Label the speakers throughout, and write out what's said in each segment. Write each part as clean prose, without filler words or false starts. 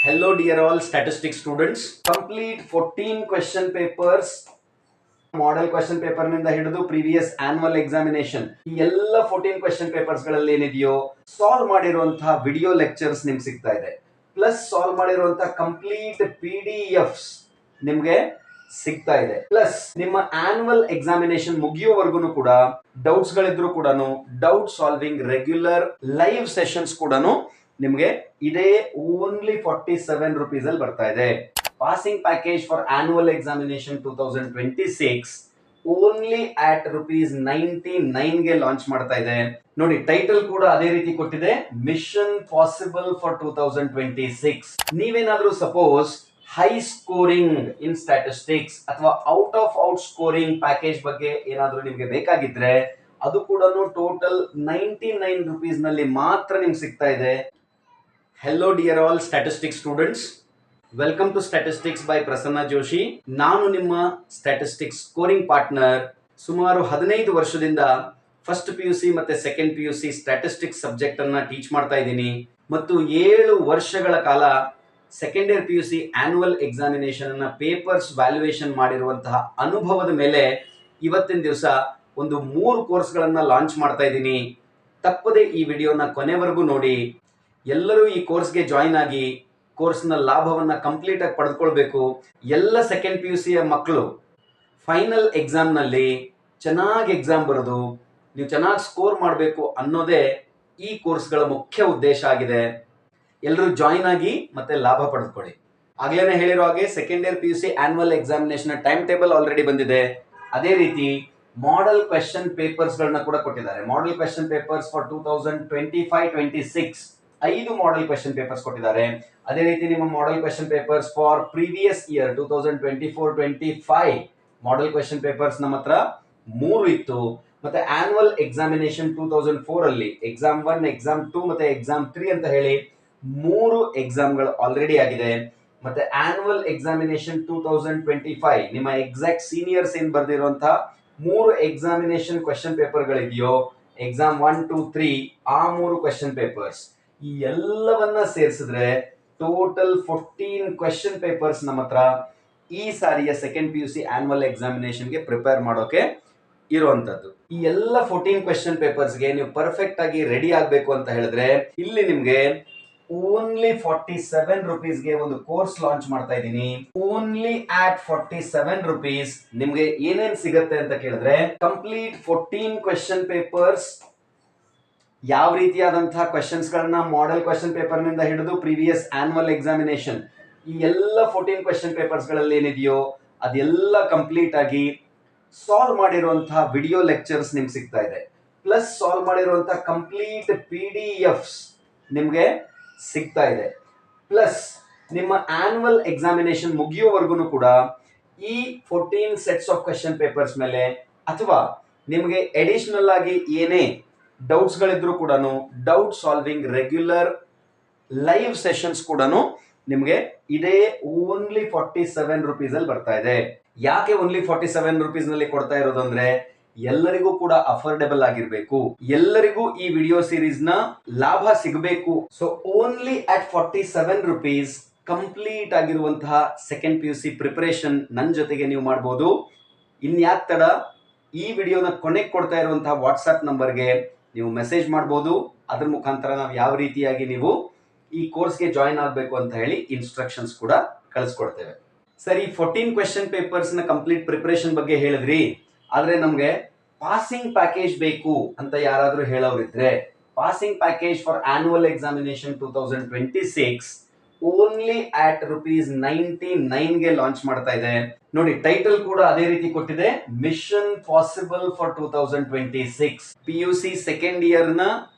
Speaker 1: Hello dear all statistics students. Complete 14 question papers model question paper ನಿಂದ ಹಿಡಿದು previous annual examination ಈ ಎಲ್ಲ 14 question papers ಗಳಲ್ಲಿ ಏನಿದೆಯೋ ಸಾಲ್ವ್ ಮಾಡಿರುವಂತಹ ವಿಡಿಯೋ ಲೆಕ್ಚರ್ಸ್ ನಿಮ್ಗೆ ಸಿಗ್ತಾ ಇದೆ. ಪ್ಲಸ್ ಸಾಲ್ವ್ ಮಾಡಿರುವಂತಹ ಕಂಪ್ಲೀಟ್ PDFs ನಿಮ್ಗೆ ಸಿಗ್ತಾ ಇದೆ. ಪ್ಲಸ್ ನಿಮ್ಮ ಆನ್ಯುವಲ್ ಎಕ್ಸಾಮಿನೇಷನ್ ಮುಗಿಯೋವರೆಗೂ ಕೂಡ ಡೌಟ್ಸ್ ಗಳಿದ್ರು ಕೂಡ doubt solving regular live sessions ಕೂಡ ನಿಮ್ಗೆ ಇದೇ ಓನ್ಲಿ 47 rupees ಅಲ್ಲಿ ಬರ್ತಾ ಇದೆ. Passing package for annual examination 2026 only at ₹99 ಗೆ ಲಾಂಚ್ ಮಾಡ್ತಾ ಇದೆ. ನೋಡಿ, ಟೈಟಲ್ ಕೂಡ ಅದೇ ರೀತಿ ಕೊಟ್ಟಿದೆ, ಮಿಷನ್ ಪಾಸಿಬಲ್ ಫಾರ್ 2026. ನೀವೇನಾದ್ರೂ ಸಪೋಸ್ ಹೈ ಸ್ಕೋರಿಂಗ್ ಇನ್ ಸ್ಟ್ಯಾಟಿಸ್ಟಿಕ್ಸ್ ಅಥವಾ out of out scoring package ಬಗ್ಗೆ ಏನಾದ್ರೂ ನಿಮ್ಗೆ ಬೇಕಾಗಿದ್ರೆ ಅದು ಕೂಡ ಟೋಟಲ್ ₹99 ನಲ್ಲಿ ಮಾತ್ರ ನಿಮ್ಗೆ ಸಿಗ್ತಾ ಇದೆ. Hello dear all statistics students, welcome to statistics by Prasanna Joshi. ನಾನು ನಿಮ್ಮ ಸ್ಟ್ಯಾಟಿಸ್ಟಿಕ್ಸ್ ಸ್ಕೋರಿಂಗ್ ಪಾರ್ಟ್ನರ್. ಸುಮಾರು 15 ವರ್ಷದಿಂದ ಫಸ್ಟ್ PUC ಮತ್ತೆ ಸೆಕೆಂಡ್ PUC ಸ್ಟ್ಯಾಟಿಸ್ಟಿಕ್ಸ್ ಸಬ್ಜೆಕ್ಟ್ ಅನ್ನ ಟೀಚ್ ಮಾಡ್ತಾ ಇದ್ದೀನಿ ಮತ್ತು 7 ವರ್ಷಗಳ ಕಾಲ second year PUC annual examination ಅನ್ನ ಪೇಪರ್ಸ್ ವ್ಯಾಲ್ಯೂಯೇಷನ್ ಮಾಡಿರುವಂತಹ ಅನುಭವದ ಮೇಲೆ ಇವತ್ತಿನ ದಿವಸ ಒಂದು 3 ಕೋರ್ಸ್ಗಳನ್ನ ಲಾಂಚ್ ಮಾಡ್ತಾ ಇದ್ದೀನಿ. ತಪ್ಪದೆ ಈ ವಿಡಿಯೋನ ಕೊನೆವರೆಗೂ ನೋಡಿ. ಎಲ್ಲರೂ ಈ ಕೋರ್ಸ್ಗೆ ಜಾಯಿನ್ ಆಗಿ ಕೋರ್ಸ್ನ ಲಾಭವನ್ನ ಕಂಪ್ಲೀಟ್ ಆಗಿ ಪಡೆದುಕೊಳ್ಬೇಕು. ಎಲ್ಲ ಸೆಕೆಂಡ್ PUC ಮಕ್ಕಳು ಫೈನಲ್ ಎಕ್ಸಾಮ್ ನಲ್ಲಿ ಚೆನ್ನಾಗಿ ಎಕ್ಸಾಮ್ ಬರೋದು, ನೀವು ಚೆನ್ನಾಗಿ ಸ್ಕೋರ್ ಮಾಡಬೇಕು ಅನ್ನೋದೇ ಈ ಕೋರ್ಸ್ಗಳ ಮುಖ್ಯ ಉದ್ದೇಶ ಆಗಿದೆ. ಎಲ್ಲರೂ ಜಾಯಿನ್ ಆಗಿ ಮತ್ತೆ ಲಾಭ ಪಡೆದುಕೊಳ್ಳಿ. ಆಗ್ಲೇನೆ ಹೇಳಿರೋ ಹಾಗೆ second year PUC annual examination time table already ಬಂದಿದೆ. ಅದೇ ರೀತಿ ಮಾಡೆಲ್ ಕ್ವೆಶ್ಚನ್ ಪೇಪರ್ಸ್ ಗಳನ್ನ ಕೂಡ ಕೊಟ್ಟಿದ್ದಾರೆ. Model question papers for 2025-26 5 model question papers ಕೊಟ್ಟಿದ್ದಾರೆ. ಅದೇ ರೀತಿ ನಿಮ್ಮ model question papers for previous year 2024-25 model question papers ನಮ್ಮ ಹತ್ರ 3 ಇತ್ತು. ಮತ್ತೆ ಆನ್ಯುವಲ್ ಎಕ್ಸಾಮಿನೇಷನ್ 2004 ಅಲ್ಲಿ ಎಕ್ಸಾಮ್ 1, ಎಕ್ಸಾಮ್ 2 ಮತ್ತೆ ಎಕ್ಸಾಮ್ 3 ಅಂತ ಹೇಳಿ 3 ಎಕ್ಸಾಮ್ಗಳು ಆಲ್ರೆಡಿ ಆಗಿದೆ. ಮತ್ತೆ ಆನ್ಯುವಲ್ ಎಕ್ಸಾಮಿನೇಷನ್ 2025 ನಿಮ್ಮ ಎಕ್ಸಾಕ್ಟ್ ಸೀನಿಯರ್ಸ್ ಏನ್ ಬರ್ದಿರುವಂತಹ 3 ಎಕ್ಸಾಮಿನೇಷನ್ ಕ್ವೆಶ್ಚನ್ ಪೇಪರ್ ಗಳಿದೆಯೋ, ಎಕ್ಸಾಮ್ 1, 2, 3 ಆ 3 ಕ್ವೆಶ್ಚನ್ ಪೇಪರ್ಸ್ ಈ ಎಲ್ಲವನ್ನ ಸೇರಿಸಿದ್ರೆ ಟೋಟಲ್ 14 ಕ್ವೆಶ್ಚನ್ ಪೇಪರ್ಸ್ ನಮ್ಮ ಹತ್ರ ಈ ಸಾರಿಯ ಸೆಕೆಂಡ್ PUC ಆನ್ಯುವಲ್ ಎಕ್ಸಾಮಿನೇಷನ್ಗೆ ಪ್ರಿಪೇರ್ ಮಾಡೋಕೆ ಇರುವಂತದ್ದು. ಈ ಎಲ್ಲ 14 ಕ್ವೆಶ್ಚನ್ ಪೇಪರ್ಸ್ಗೆ ನೀವು ಪರ್ಫೆಕ್ಟ್ ಆಗಿ ರೆಡಿ ಆಗಬೇಕು ಅಂತ ಹೇಳಿದ್ರೆ ಇಲ್ಲಿ ನಿಮ್ಗೆ ಓನ್ಲಿ 47 rupeesಗೆ ಒಂದು ಕೋರ್ಸ್ ಲಾಂಚ್ ಮಾಡ್ತಾ ಇದ್ದೀನಿ. ಓನ್ಲಿ ಆಟ್ 47 rupees ನಿಮ್ಗೆ ಏನೇನ್ ಸಿಗತ್ತೆ ಅಂತ ಕೇಳಿದ್ರೆ ಕಂಪ್ಲೀಟ್ 14 ಕ್ವೆಶ್ಚನ್ ಪೇಪರ್ಸ್, ಯಾವ ರೀತಿಯಾದಂತಹ ಕ್ವೆಶ್ಚನ್ಸ್ ಗಳನ್ನ ಮಾಡೆಲ್ ಕ್ವೆಶ್ಚನ್ ಪೇಪರ್ ನಿಂದ ಹಿಡಿದು ಪ್ರೀವಿಯಸ್ ಆನ್ಯುವಲ್ ಎಕ್ಸಾಮಿನೇಷನ್ ಈ ಎಲ್ಲ 14 ಕ್ವೆಶ್ಚನ್ ಪೇಪರ್ಸ್ ಗಳಲ್ಲಿ ಏನಿದೆಯೋ ಅದೆಲ್ಲ ಕಂಪ್ಲೀಟ್ ಆಗಿ ಸಾಲ್ವ್ ಮಾಡಿರುವಂತಹ ವಿಡಿಯೋ ಲೆಕ್ಚರ್ಸ್ ನಿಮ್ಗೆ ಸಿಗ್ತಾ ಇದೆ. ಪ್ಲಸ್ ಸಾಲ್ವ್ ಮಾಡಿರುವಂತಹ ಕಂಪ್ಲೀಟ್ PDFs ನಿಮ್ಗೆ ಸಿಗ್ತಾ ಇದೆ. ಪ್ಲಸ್ ನಿಮ್ಮ ಆನ್ಯುವಲ್ ಎಕ್ಸಾಮಿನೇಷನ್ ಮುಗಿಯೋವರೆಗೂ ಕೂಡ ಈ 14 ಸೆಟ್ಸ್ ಆಫ್ ಕ್ವೆಶ್ಚನ್ ಪೇಪರ್ಸ್ ಮೇಲೆ ಅಥವಾ ನಿಮಗೆ ಅಡಿಷನಲ್ ಆಗಿ ಏನೇ ಡೌಟ್ಸ್ ಗಳಿದ್ರು ಕೂಡ doubt solving regular live sessions ಕೂಡ ನಿಮಗೆ ಇದೇ ಓನ್ಲಿ 47 rupees ಅಲ್ಲಿ ಬರ್ತಾ ಇದೆ. ಯಾಕೆ ಓನ್ಲಿ 47 rupees ನಲ್ಲಿ ಕೊಡ್ತಾ ಇರೋದು ಅಂದ್ರೆ ಎಲ್ಲರಿಗೂ ಕೂಡ ಅಫೋರ್ಡೆಬಲ್ ಆಗಿರ್ಬೇಕು, ಎಲ್ಲರಿಗೂ ಈ ವಿಡಿಯೋ ಸೀರೀಸ್ ನ ಲಾಭ ಸಿಗಬೇಕು. So only at 47 rupees complete ಆಗಿರುವಂತಹ ಸೆಕೆಂಡ್ PUC ಪ್ರಿಪರೇಷನ್ ನನ್ನ ಜೊತೆಗೆ ನೀವು ಮಾಡಬಹುದು. ಇನ್ಯಾಕ್ ತಡ, ಈ ವಿಡಿಯೋನ ಕೊನೆಗೆ ಕೊಡ್ತಾ ಇರುವಂತಹ ವಾಟ್ಸ್ಆಪ್ ನಂಬರ್ಗೆ ನೀವು ಮೆಸೇಜ್ ಮಾಡಬಹುದು. ಅದ್ರ ಮುಖಾಂತರ ನಾವು ಯಾವ ರೀತಿಯಾಗಿ ನೀವು ಈ ಕೋರ್ಸ್ಗೆ ಜಾಯಿನ್ ಆಗಬೇಕು ಅಂತ ಹೇಳಿ ಇನ್ಸ್ಟ್ರಕ್ಷನ್ಸ್ ಕೂಡ ಕಳಿಸ್ಕೊಡ್ತೇವೆ. ಸರಿ, 14 ಕ್ವೆಶ್ಚನ್ ಪೇಪರ್ಸ್ ನ ಕಂಪ್ಲೀಟ್ ಪ್ರಿಪರೇಷನ್ ಬಗ್ಗೆ ಹೇಳಿದ್ರಿ. ಆದ್ರೆ ನಮ್ಗೆ ಪಾಸಿಂಗ್ ಪ್ಯಾಕೇಜ್ ಬೇಕು ಅಂತ ಯಾರಾದ್ರೂ ಹೇಳೋರಿದ್ರೆ passing package for annual examination 2026 only at ₹99 ಗೆ ಲಾಂಚ್ ಮಾಡ್ತಾ ಇದೆ. ನೋಡಿ, ಟೈಟಲ್ ಕೂಡ ಅದೇ ರೀತಿ ಕೊಟ್ಟಿದೆ, mission possible for 2026. PUC second year ನ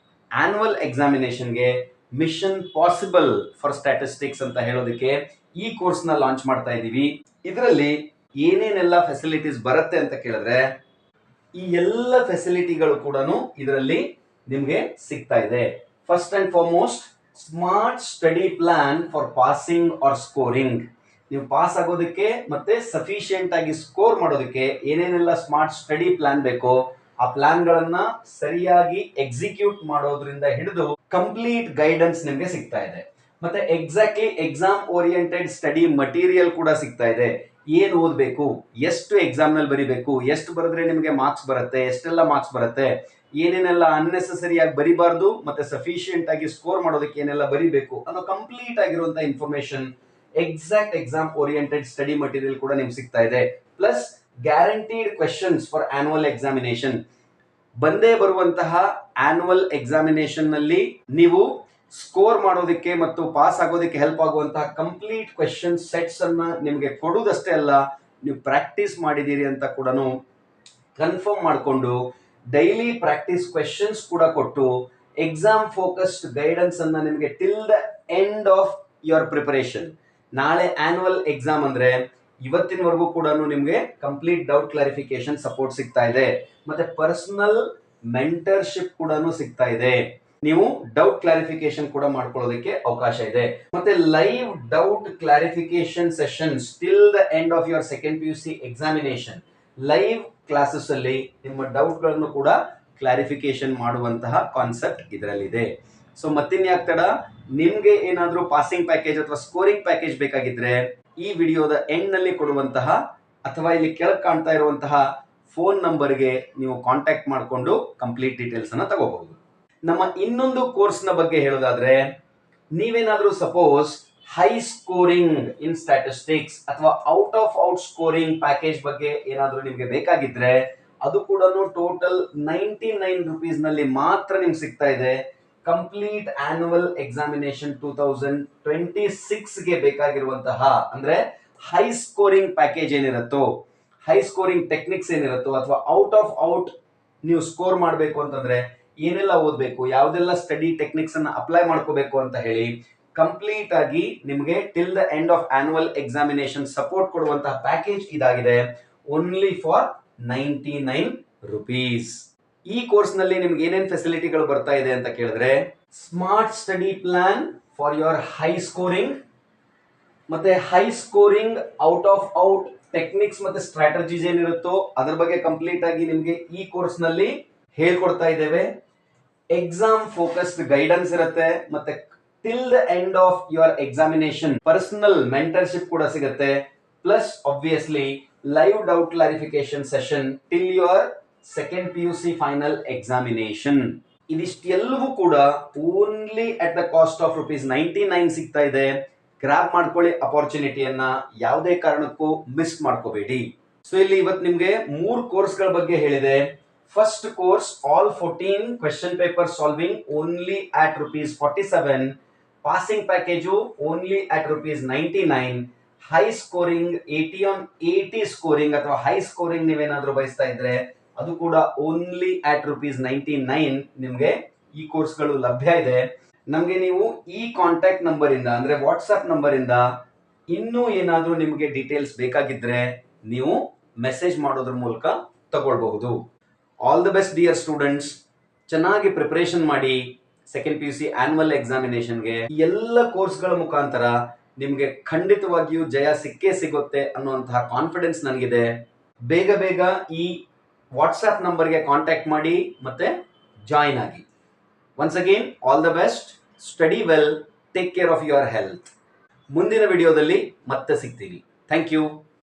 Speaker 1: ಆನ್ಯುವಲ್ ಎಕ್ಸಾಮಿನೇಷನ್ಗೆ ಮಿಷನ್ ಪಾಸಿಬಲ್ ಫಾರ್ ಸ್ಟ್ಯಾಟಿಸ್ಟಿಕ್ಸ್ ಅಂತ ಹೇಳೋದಕ್ಕೆ ಈ ಕೋರ್ಸ್ ನ ಲಾಂಚ್ ಮಾಡ್ತಾ ಇದೀವಿ. ಇದರಲ್ಲಿ ಏನೇನೆಲ್ಲ ಫೆಸಿಲಿಟೀಸ್ ಬರುತ್ತೆ ಅಂತ ಕೇಳಿದ್ರೆ ಈ ಎಲ್ಲ ಫೆಸಿಲಿಟಿಗಳು ಕೂಡ ಇದರಲ್ಲಿ ನಿಮ್ಗೆ ಸಿಗ್ತಾ ಇದೆ. First and foremost smart study plan for passing or scoring. ನೀವು ಪಾಸ್ ಆಗೋದಕ್ಕೆ ಮತ್ತೆ ಸಫಿಶಿಯಂಟ್ ಆಗಿ ಸ್ಕೋರ್ ಮಾಡೋದಕ್ಕೆ ಏನೇನೆಲ್ಲ ಸ್ಮಾರ್ಟ್ ಸ್ಟಡಿ ಪ್ಲಾನ್ ಬೇಕೋ ಆ ಪ್ಲಾನ್ ಗಳನ್ನ ಸರಿಯಾಗಿ ಎಕ್ಸಿಕ್ಯೂಟ್ ಮಾಡೋದ್ರಿಂದ ಹಿಡಿದು ಕಂಪ್ಲೀಟ್ ಗೈಡೆನ್ಸ್ ನಿಮ್ಗೆ ಸಿಗ್ತಾ ಇದೆ. ಮತ್ತೆ exactly exam oriented study material ಕೂಡ ಸಿಗ್ತಾ ಇದೆ. ಏನು ಓದಬೇಕು, ಎಷ್ಟು ಎಕ್ಸಾಮ್ ನಲ್ಲಿ ಬರಿಬೇಕು, ಎಷ್ಟು ಬರೆದ್ರೆ ನಿಮಗೆ ಮಾರ್ಕ್ಸ್ ಬರುತ್ತೆ, ಎಷ್ಟೆಲ್ಲ ಮಾರ್ಕ್ಸ್ ಬರುತ್ತೆ, ಏನೇನೆಲ್ಲ ಅನ್ನೆಸೆಸರಿ ಆಗಿ ಬರಿಬಾರ್ದು, ಮತ್ತೆ ಸಫಿಶಿಯಂಟ್ ಆಗಿ ಸ್ಕೋರ್ ಮಾಡೋದಕ್ಕೆ ಏನೆಲ್ಲ ಬರಿಬೇಕು ಅನ್ನೋ ಕಂಪ್ಲೀಟ್ ಆಗಿರುವಂತಹ information exact exam oriented study material ಕೂಡ ನಿಮ್ಗೆ ಸಿಗ್ತಾ ಇದೆ. Plus guaranteed questions for annual examination. ಬಂದೇ ಬರುವಂತಹ ಆನ್ಯುವಲ್ ಎಕ್ಸಾಮಿನೇಷನ್ ನಲ್ಲಿ ನೀವು ಸ್ಕೋರ್ ಮಾಡೋದಕ್ಕೆ ಮತ್ತು ಪಾಸ್ ಆಗೋದಕ್ಕೆ ಹೆಲ್ಪ್ ಆಗುವಂತಹ ಕಂಪ್ಲೀಟ್ ಕ್ವೆಶನ್ ಸೆಟ್ಸ್ ಅನ್ನ ನಿಮಗೆ ಕೊಡುವುದಷ್ಟೇ ಅಲ್ಲ, ನೀವು ಪ್ರಾಕ್ಟೀಸ್ ಮಾಡಿದೀರಿ ಅಂತ ಕೂಡ ಕನ್ಫರ್ಮ್ ಮಾಡಿಕೊಂಡು ಡೈಲಿ ಪ್ರಾಕ್ಟೀಸ್ ಕ್ವೆಶನ್ಸ್ ಕೂಡ ಕೊಟ್ಟು ಎಕ್ಸಾಮ್ ಫೋಕಸ್ಡ್ ಗೈಡೆನ್ಸ್ ಅನ್ನ ನಿಮಗೆ till the end of your preparation. ನಾಳೆ ಆನ್ಯುವಲ್ ಎಕ್ಸಾಮ್ ಅಂದ್ರೆ ಇವತ್ತಿನವರೆಗೂ ಕೂಡ ನಿಮಗೆ ಕಂಪ್ಲೀಟ್ ಡೌಟ್ ಕ್ಲಾರಿಫಿಕೇಶನ್ ಸಪೋರ್ಟ್ ಸಿಗ್ತಾ ಇದೆ, ಮತ್ತೆ ಪರ್ಸನಲ್ ಮೆಂಟರ್ಶಿಪ್ ಕೂಡ ಸಿಗ್ತಾ ಇದೆ. ನೀವು ಡೌಟ್ ಕ್ಲಾರಿಫಿಕೇಶನ್ ಕೂಡ ಮಾಡ್ಕೊಳ್ಳೋದಕ್ಕೆ ಅವಕಾಶ ಇದೆ. ಮತ್ತೆ live doubt clarification sessions till the end of your second PUC examination. Live classes ಅಲ್ಲಿ ನಿಮ್ಮ ಡೌಟ್ ಗಳನ್ನು ಕೂಡ ಕ್ಲಾರಿಫಿಕೇಶನ್ ಮಾಡುವಂತಹ ಕಾನ್ಸೆಪ್ಟ್ ಇದರಲ್ಲಿದೆ. ಸೊ ಮತ್ತಿನ್ಯಾಕ್ ತಡ, ನಿಮ್ಗೆ ಏನಾದ್ರೂ ಪಾಸಿಂಗ್ ಪ್ಯಾಕೇಜ್ ಅಥವಾ ಸ್ಕೋರಿಂಗ್ ಪ್ಯಾಕೇಜ್ ಬೇಕಾಗಿದ್ರೆ ಈ ವಿಡಿಯೋದ ಎಂಡ್ ನಲ್ಲಿ ಕೊಡುವಂತಹ ಅಥವಾ ಇಲ್ಲಿ ಕೆಳಗೆ ಕಾಣ್ತಾ ಇರುವಂತಹ ಫೋನ್ ನಂಬರ್ಗೆ ನೀವು ಕಾಂಟ್ಯಾಕ್ಟ್ ಮಾಡಿಕೊಂಡು ಕಂಪ್ಲೀಟ್ ಡೀಟೇಲ್ಸ್ ಅನ್ನ ತಗೋಬಹುದು. ನಮ್ಮ ಇನ್ನೊಂದು ಕೋರ್ಸ್ ನ ಬಗ್ಗೆ ಹೇಳೋದಾದ್ರೆ, ನೀವೇನಾದ್ರೂ ಸಪೋಸ್ ಹೈ ಸ್ಕೋರಿಂಗ್ ಇನ್ ಸ್ಟ್ಯಾಟಿಸ್ಟಿಕ್ಸ್ ಅಥವಾ out of out scoring package ಬಗ್ಗೆ ಏನಾದ್ರೂ ನಿಮ್ಗೆ ಬೇಕಾಗಿದ್ರೆ ಅದು ಕೂಡ ಟೋಟಲ್ 99 rupees ನಲ್ಲಿ ಮಾತ್ರ ನಿಮ್ಗೆ ಸಿಗ್ತಾ ಇದೆ. ಕಂಪ್ಲೀಟ್ ಆನ್ಯುವಲ್ ಎಕ್ಸಾಮಿನೇಷನ್ 2026 ಗೆ ಬೇಕಾಗಿರುವಂತಹ ಅಂದ್ರೆ ಹೈ ಸ್ಕೋರಿಂಗ್ ಪ್ಯಾಕೇಜ್ ಏನಿರುತ್ತೋ, ಹೈ ಸ್ಕೋರಿಂಗ್ ಟೆಕ್ನಿಕ್ಸ್ ಏನಿರುತ್ತೋ ಅಥವಾ ಔಟ್ ಆಫ್ ಔಟ್ ನೀವು ಸ್ಕೋರ್ ಮಾಡಬೇಕು ಅಂತಂದ್ರೆ ಏನೆಲ್ಲ ಓದಬೇಕು, ಯಾವುದೆಲ್ಲ ಸ್ಟಡಿ ಟೆಕ್ನಿಕ್ಸ್ ಅನ್ನ ಅಪ್ಲೈ ಮಾಡ್ಕೋಬೇಕು ಅಂತ ಹೇಳಿ ಕಂಪ್ಲೀಟ್ ಆಗಿ ನಿಮಗೆ till the end of annual examination support ಕೊಡುವಂತಹ ಪ್ಯಾಕೇಜ್ ಇದಾಗಿದೆ. Only for 99 rupees. ಈ ಕೋರ್ಸ್ ನಲ್ಲಿ ನಿಮ್ಗೆ ಏನೇನ್ ಫೆಸಿಲಿಟಿಗಳು ಬರ್ತಾ ಇದೆ ಅಂತ ಕೇಳಿದ್ರೆ, smart study plan for your high scoring, ಮತ್ತೆ high scoring out of out techniques ಮತ್ತೆ ಸ್ಟ್ರಾಟಜೀಸ್ ಏನಿರುತ್ತೋ ಅದ್ರ ಬಗ್ಗೆ ಕಂಪ್ಲೀಟ್ ಆಗಿ ನಿಮ್ಗೆ ಈ ಕೋರ್ಸ್ ನಲ್ಲಿ ಹೇಳ್ಕೊಡ್ತಾ ಇದ್ದೇವೆ. ಎಕ್ಸಾಮ್ ಫೋಕಸ್ಡ್ ಗೈಡೆನ್ಸ್ ಇರುತ್ತೆ, ಮತ್ತೆ till the end of your examination personal mentorship ಕೂಡ ಸಿಗುತ್ತೆ. Plus obviously live doubt clarification session till your second PUC final examination. ಇದಿಷ್ಟೆಲ್ಲವೂ ಕೂಡ only at the cost of ₹99 ಸಿಗ್ತಾ ಇದೆ. ಗ್ರಾಬ್ ಮಾಡ್ಕೊಳ್ಳಿ ಅಪಾರ್ಚುನಿಟಿಯನ್ನ, ಯಾವುದೇ ಕಾರಣಕ್ಕೂ ಮಿಸ್ ಮಾಡ್ಕೋಬೇಡಿ. ಸೊ ಇಲ್ಲಿ ಇವತ್ತು ನಿಮ್ಗೆ 3 ಕೋರ್ಸ್ಗಳ ಬಗ್ಗೆ ಹೇಳಿದೆ. First course all 14 question paper solving only at ₹47. Passing package only at ₹99. High scoring 80 on 80 scoring ಅಥವಾ ಹೈ ಸ್ಕೋರಿಂಗ್ ನೀವೇನಾದ್ರೂ ಬಯಸ್ತಾ ಇದ್ರೆ ಅದು ಕೂಡ ಓನ್ಲಿ ಅಟ್ ₹99 ನಿಮ್ಗೆ ಈ ಕೋರ್ಸ್ಗಳು ಲಭ್ಯ ಇದೆ. ನಮ್ಗೆ ನೀವು ಈ ಕಾಂಟ್ಯಾಕ್ಟ್ ನಂಬರ್ ಇಂದ ಅಂದ್ರೆ ವಾಟ್ಸ್ಆಪ್ ನಂಬರ್ ಇಂದ ಇನ್ನೂ ಏನಾದ್ರೂ ನಿಮ್ಗೆ ಡೀಟೇಲ್ಸ್ ಬೇಕಾಗಿದ್ರೆ ನೀವು ಮೆಸೇಜ್ ಮಾಡೋದ್ರ ಮೂಲಕ ತಗೊಳ್ಬಹುದು. All the best dear students. ಚೆನ್ನಾಗಿ ಪ್ರಿಪರೇಷನ್ ಮಾಡಿ ಸೆಕೆಂಡ್ PUC ಆನ್ಯುವಲ್ ಎಕ್ಸಾಮಿನೇಷನ್ಗೆ. ಎಲ್ಲ ಕೋರ್ಸ್ಗಳ ಮುಖಾಂತರ ನಿಮ್ಗೆ ಖಂಡಿತವಾಗಿಯೂ ಜಯ ಸಿಕ್ಕೇ ಸಿಗುತ್ತೆ ಅನ್ನುವಂತಹ ಕಾನ್ಫಿಡೆನ್ಸ್ ನನಗಿದೆ. ಬೇಗ ಬೇಗ ಈ ವಾಟ್ಸ್ಆಪ್ ನಂಬರ್ಗೆ ಕಾಂಟ್ಯಾಕ್ಟ್ ಮಾಡಿ ಮತ್ತೆ ಜಾಯಿನ್ ಆಗಿ. Once again all the best, study well, take care of your health. ಮುಂದಿನ ವಿಡಿಯೋದಲ್ಲಿ ಮತ್ತೆ ಸಿಗ್ತೀವಿ. Thank you.